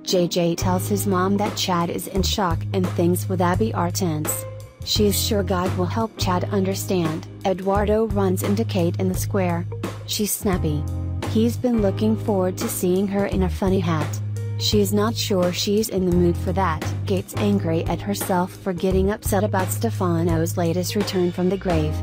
JJ tells his mom that Chad is in shock and things with Abby are tense. She is sure God will help Chad understand. Eduardo runs into Kate in the square. She's snappy. He's been looking forward to seeing her in a funny hat. She's not sure she's in the mood for that. Kate's angry at herself for getting upset about Stefano's latest return from the grave.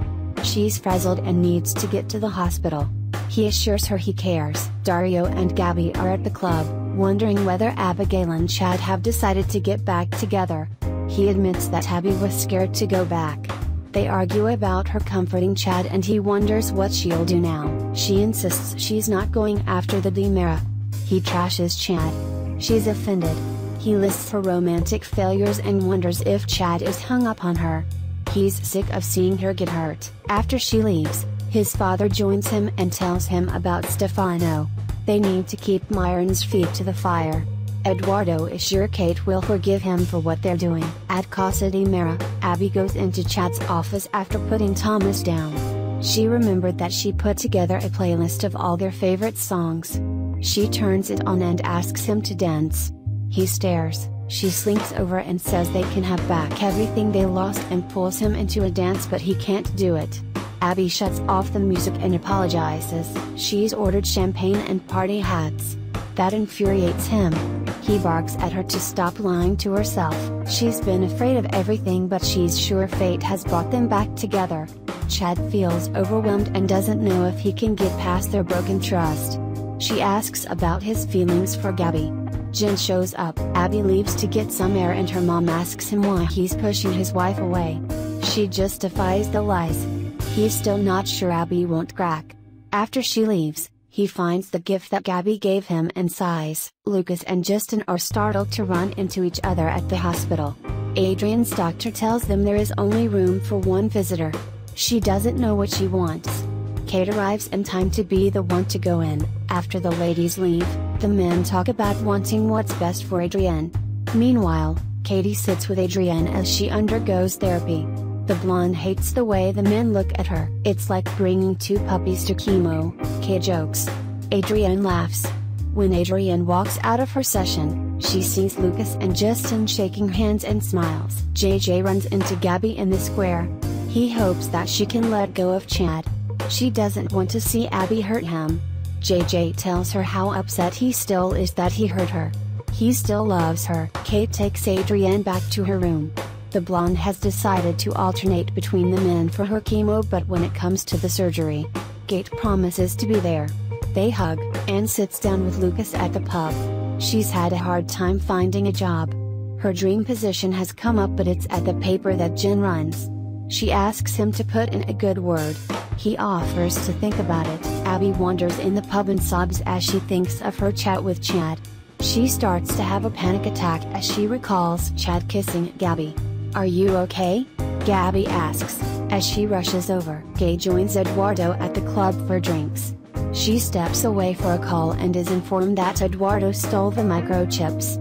She's frazzled and needs to get to the hospital. He assures her he cares. Dario and Gabi are at the club, wondering whether Abigail and Chad have decided to get back together. He admits that Abby was scared to go back. They argue about her comforting Chad and he wonders what she'll do now. She insists she's not going after the Dimera. He trashes Chad. She's offended. He lists her romantic failures and wonders if Chad is hung up on her. He's sick of seeing her get hurt. After she leaves, his father joins him and tells him about Stefano. They need to keep Myron's feet to the fire. Eduardo is sure Kate will forgive him for what they're doing. At Casa de Mera, Abby goes into Chad's office after putting Thomas down. She remembered that she put together a playlist of all their favorite songs. She turns it on and asks him to dance. He stares. She slinks over and says they can have back everything they lost and pulls him into a dance, but he can't do it. Abby shuts off the music and apologizes. She's ordered champagne and party hats. That infuriates him. He barks at her to stop lying to herself. She's been afraid of everything, but she's sure fate has brought them back together. Chad feels overwhelmed and doesn't know if he can get past their broken trust. She asks about his feelings for Gabi. Jen shows up. Abby leaves to get some air and her mom asks him why he's pushing his wife away. She justifies the lies. He's still not sure Abby won't crack. After she leaves, he finds the gift that Gabi gave him and sighs. Lucas and Justin are startled to run into each other at the hospital. Adrienne's doctor tells them there is only room for one visitor. She doesn't know what she wants. Kate arrives in time to be the one to go in. After the ladies leave, the men talk about wanting what's best for Adrienne. Meanwhile, Katie sits with Adrienne as she undergoes therapy. The blonde hates the way the men look at her. It's like bringing two puppies to chemo, Kate jokes. Adrienne laughs. When Adrienne walks out of her session, she sees Lucas and Justin shaking hands and smiles. JJ runs into Gabi in the square. He hopes that she can let go of Chad. She doesn't want to see Abby hurt him. JJ tells her how upset he still is that he hurt her. He still loves her. Kate takes Adrienne back to her room. The blonde has decided to alternate between the men for her chemo, but when it comes to the surgery, Kate promises to be there. They hug, and sits down with Lucas at the pub. She's had a hard time finding a job. Her dream position has come up, but it's at the paper that Jen runs. She asks him to put in a good word. He offers to think about it. Abby wanders in the pub and sobs as she thinks of her chat with Chad. She starts to have a panic attack as she recalls Chad kissing Gabi. "Are you okay?" Gabi asks, as she rushes over. Kay joins Eduardo at the club for drinks. She steps away for a call and is informed that Eduardo stole the microchips.